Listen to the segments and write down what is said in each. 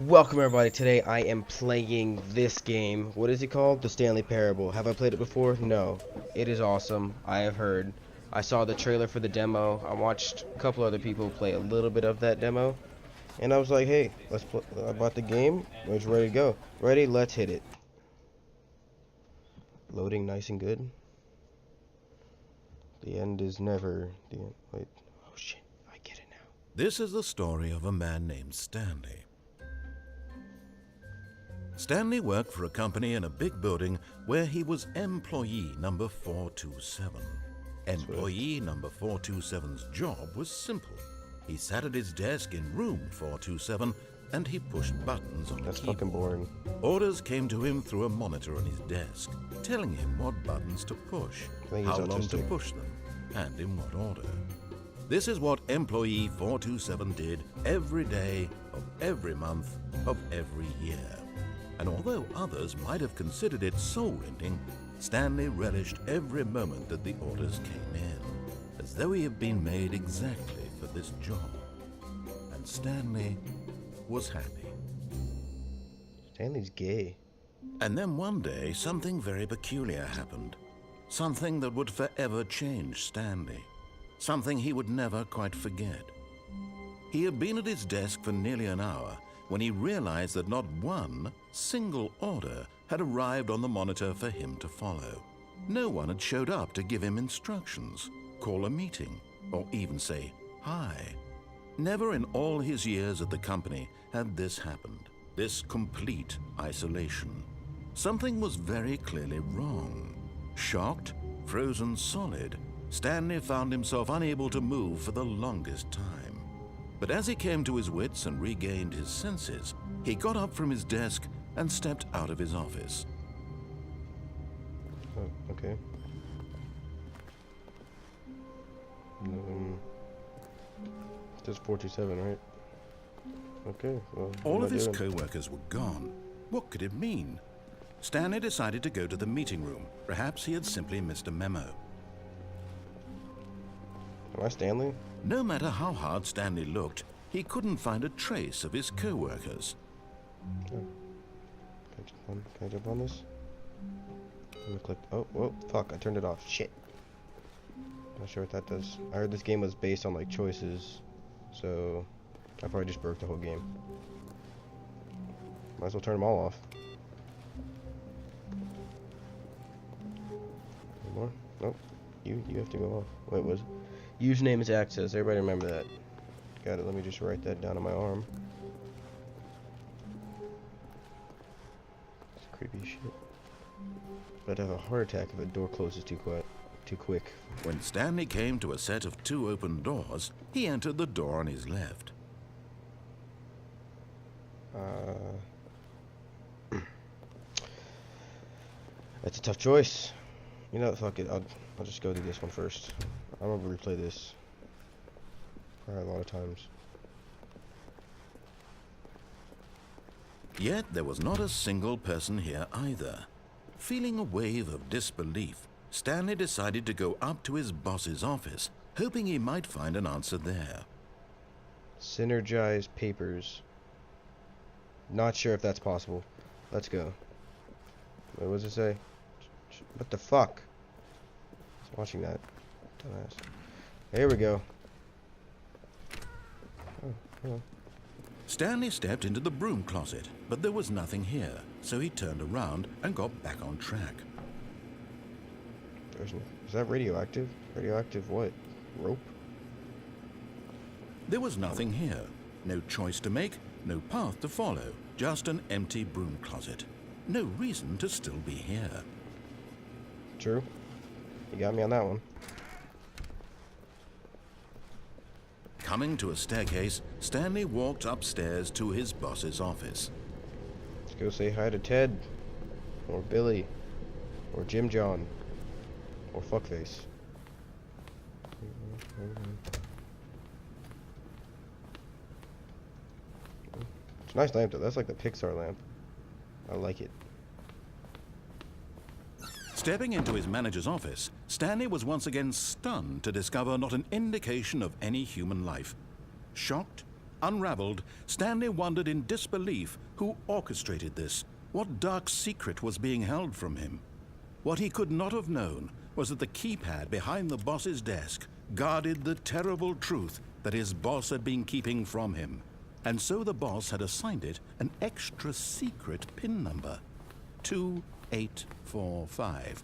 Welcome everybody. Today I am playing this game. What is it called? The Stanley Parable. Have I played it before? No. It is awesome. I have heard. I saw the trailer for the demo. I watched a couple other people play a little bit of that demo. And I was like, hey, let's play. I bought the game. I was ready to go. Ready? Let's hit it. Loading nice and good. The end is never the end. Wait. Oh shit. I get it now. This is the story of a man named Stanley. Stanley worked for a company in a big building where he was employee number 427. Employee number 427's job was simple. He sat at his desk in room 427 and he pushed buttons on That's a keyboard. fucking boring. Orders came to him through a monitor on his desk, telling him what buttons to push, how long to push them, and in what order. This is what employee 427 did every day of every month of every year. And although others might have considered it soul-rending, Stanley relished every moment that the orders came in, as though he had been made exactly for this job. And Stanley was happy. Stanley's gay. And then one day, something very peculiar happened. Something that would forever change Stanley. Something he would never quite forget. He had been at his desk for nearly an hour when he realized that not one single order had arrived on the monitor for him to follow. No one had showed up to give him instructions, call a meeting, or even say hi. Never in all his years at the company had this happened, this complete isolation. Something was very clearly wrong. Shocked, frozen solid, Stanley found himself unable to move for the longest time. But as he came to his wits and regained his senses, he got up from his desk and stepped out of his office. Oh, okay. Just 427, right? Okay, well... All of his co-workers were gone. What could it mean? Stanley decided to go to the meeting room. Perhaps he had simply missed a memo. Am I Stanley? No matter how hard Stanley looked, he couldn't find a trace of his co-workers. Oh. Can I jump on this? Let me click. Oh, whoa, fuck, I turned it off. Shit. Not sure what that does. I heard this game was based on, like, choices. So, I probably just broke the whole game. Might as well turn them all off. Any more? Nope. You have to go off. Wait, was username is access. Everybody remember that. Got it. Let me just write that down on my arm. It's creepy shit. But I'd have a heart attack if a door closes too quick. When Stanley came to a set of two open doors, he entered the door on his left. That's a tough choice. You know, fuck it. I'll just go do this one first. I'm gonna replay this probably a lot of times. Yet there was not a single person here either. Feeling a wave of disbelief, Stanley decided to go up to his boss's office, hoping he might find an answer there. Synergize papers. Not sure if that's possible. Let's go. Wait, what does it say? What the fuck? I was watching that. Dumbass. Here we go. Oh, hello. Stanley stepped into the broom closet, but there was nothing here, so he turned around and got back on track. Is that radioactive? Radioactive what? Rope? There was nothing here. No choice to make, no path to follow, just an empty broom closet. No reason to still be here. True. You got me on that one. Coming to a staircase, Stanley walked upstairs to his boss's office. Let's go say hi to Ted. Or Billy. Or Jim John. Or Fuckface. It's a nice lamp though. That's like the Pixar lamp. I like it. Stepping into his manager's office, Stanley was once again stunned to discover not an indication of any human life. Shocked, Unraveled, Stanley wondered in disbelief who orchestrated this, what dark secret was being held from him. What he could not have known was that the keypad behind the boss's desk guarded the terrible truth that his boss had been keeping from him. And so the boss had assigned it an extra secret PIN number, 2845.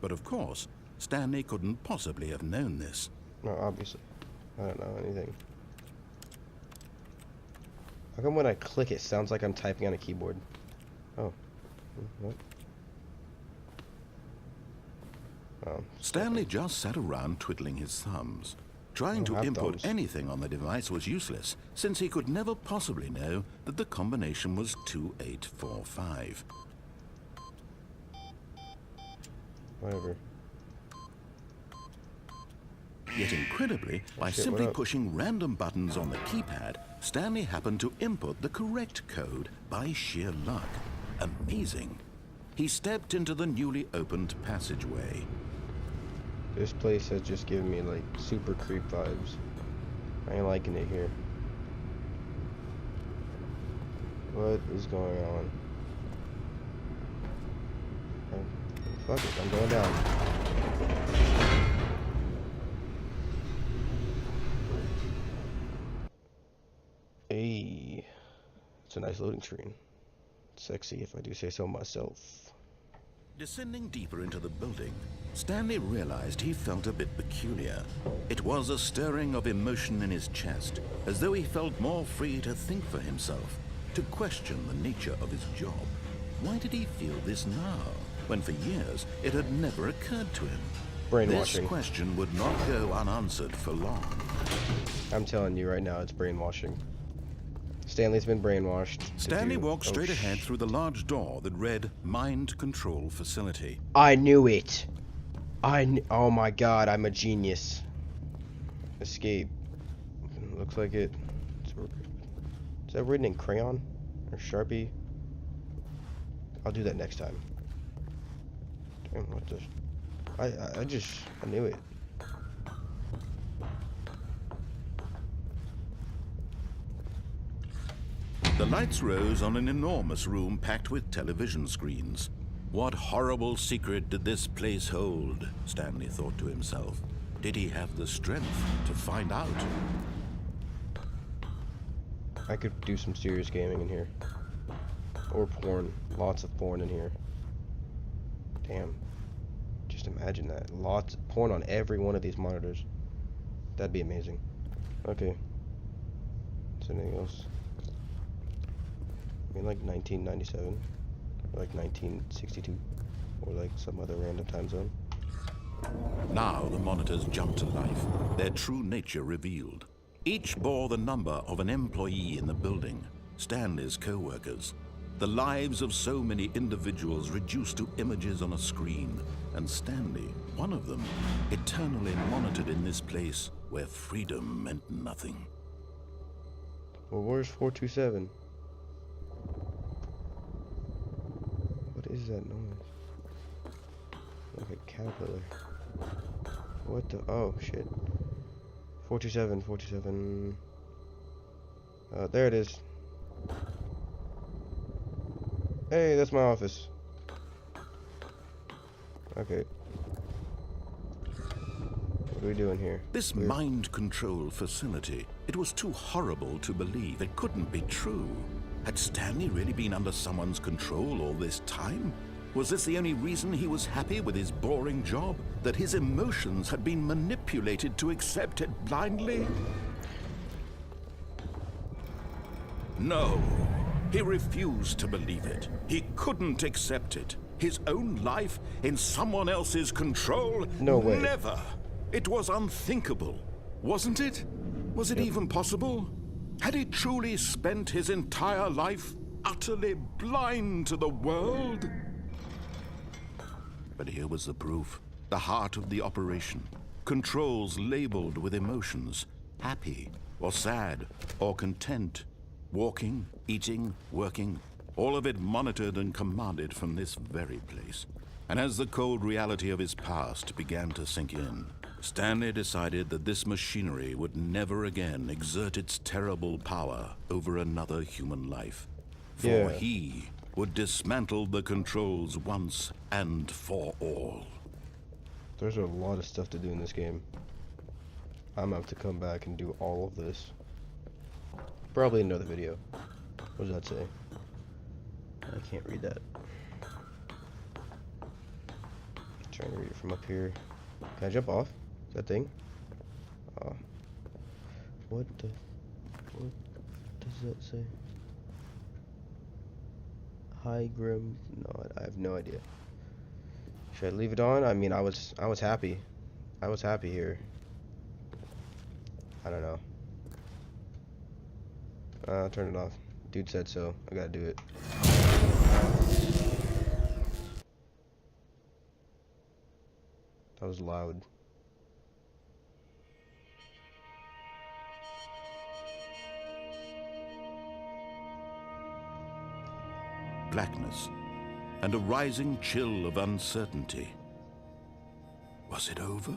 But of course, Stanley couldn't possibly have known this. No, obviously. I don't know anything. How come when I click it sounds like I'm typing on a keyboard? Oh. What? Oh, Stanley just sat around twiddling his thumbs. Trying to input anything on the device was useless, since he could never possibly know that the combination was 2845. Whatever. Yet incredibly, by simply pushing random buttons on the keypad, Stanley happened to input the correct code by sheer luck. Amazing. He stepped into the newly opened passageway. This place has just given me like super creep vibes. I ain't liking it here. What is going on? Oh, fuck it, I'm going down. Hey, it's a nice loading screen. Sexy if I do say so myself. Descending deeper into the building, Stanley realized he felt a bit peculiar. It was a stirring of emotion in his chest, as though he felt more free to think for himself, to question the nature of his job. Why did he feel this now, when for years it had never occurred to him? Brainwashing. This question would not go unanswered for long. I'm telling you right now, it's brainwashing. Stanley's been brainwashed. Stanley walked straight ahead through the large door that read Mind Control Facility. I knew it. Oh my god, I'm a genius. Escape. Looks like it. Is that written in crayon or Sharpie? I'll do that next time. Damn, what the? I knew it. The lights rose on an enormous room packed with television screens. What horrible secret did this place hold? Stanley thought to himself. Did he have the strength to find out? I could do some serious gaming in here. Or porn. Lots of porn in here. Damn. Just imagine that. Lots of porn on every one of these monitors. That'd be amazing. Okay. Is there anything else? I mean, like 1997, or like 1962, or like some other random time zone. Now the monitors jumped to life, their true nature revealed. Each bore the number of an employee in the building, Stanley's co-workers. The lives of so many individuals reduced to images on a screen, and Stanley, one of them, eternally monitored in this place where freedom meant nothing. Well, where's 427? What is that noise? Like a caterpillar. What the? Oh, shit. 427. There it is. Hey, that's my office. Okay. What are we doing here? This mind control facility, it was too horrible to believe. It couldn't be true. Had Stanley really been under someone's control all this time? Was this the only reason he was happy with his boring job? That his emotions had been manipulated to accept it blindly? No. He refused to believe it. He couldn't accept it. His own life in someone else's control? No way. Never. It was unthinkable. Wasn't it? Was it even possible? Had he truly spent his entire life utterly blind to the world? But here was the proof. The heart of the operation. Controls labeled with emotions. Happy, or sad, or content. Walking, eating, working. All of it monitored and commanded from this very place. And as the cold reality of his past began to sink in, Stanley decided that this machinery would never again exert its terrible power over another human life. For Yeah. he would dismantle the controls once and for all. There's a lot of stuff to do in this game. I'm gonna have to come back and do all of this. Probably another video. What does that say? I can't read that. I'm trying to read it from up here. Can I jump off? Is that thing? What does that say? High Grim? No, I have no idea. Should I leave it on? I mean, I was happy. I was happy here. I don't know. I'll turn it off. Dude said so. I gotta do it. That was loud. Blackness and a rising chill of uncertainty. Was it over?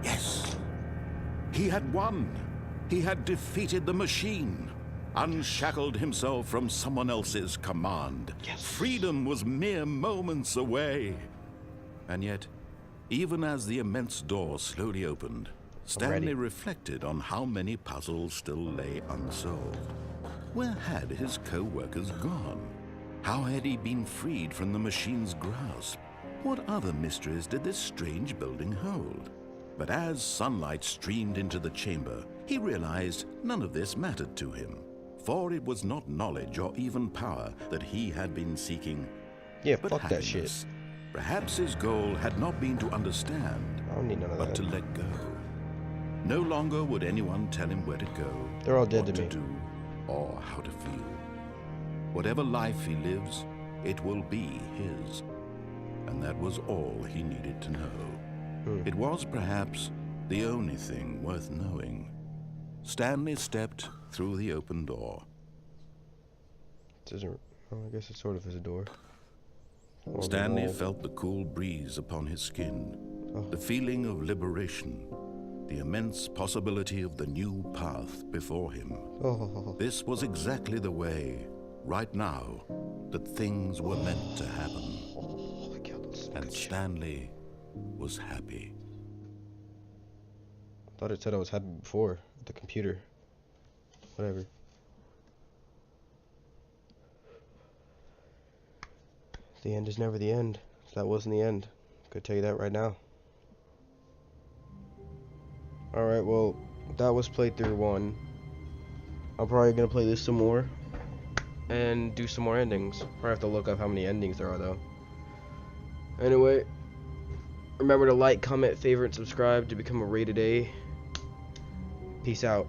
Yes. He had won. He had defeated the machine, unshackled himself from someone else's command. Yes. Freedom was mere moments away. And yet, even as the immense door slowly opened, Stanley reflected on how many puzzles still lay unsolved. Where had his co-workers gone? How had he been freed from the machine's grasp? What other mysteries did this strange building hold? But as sunlight streamed into the chamber, he realized none of this mattered to him. For it was not knowledge or even power that he had been seeking, Yeah, but fuck that happiness. shit. Perhaps his goal had not been to understand, I don't need none of but that. to let go. No longer would anyone tell him where to go, They're all dead what to to me. do, or how to feel. Whatever life he lives, it will be his. And that was all he needed to know. It was perhaps the only thing worth knowing. Stanley stepped through the open door. It isn't. Oh, I guess it sort of is a door. Or Stanley wall. felt the cool breeze upon his skin, Oh. the feeling of liberation, the immense possibility of the new path before him. Oh. This was exactly the way, right now, that things were meant to happen. Oh, God, that's some And good shit. Stanley was happy. Thought it said I was happy before. The computer. Whatever. The end is never the end. That wasn't the end. Could tell you that right now. Alright, well, that was playthrough 1. I'm probably gonna play this some more. And do some more endings. Probably have to look up how many endings there are, though. Anyway, remember to like, comment, favorite, and subscribe to become a rated A. Peace out.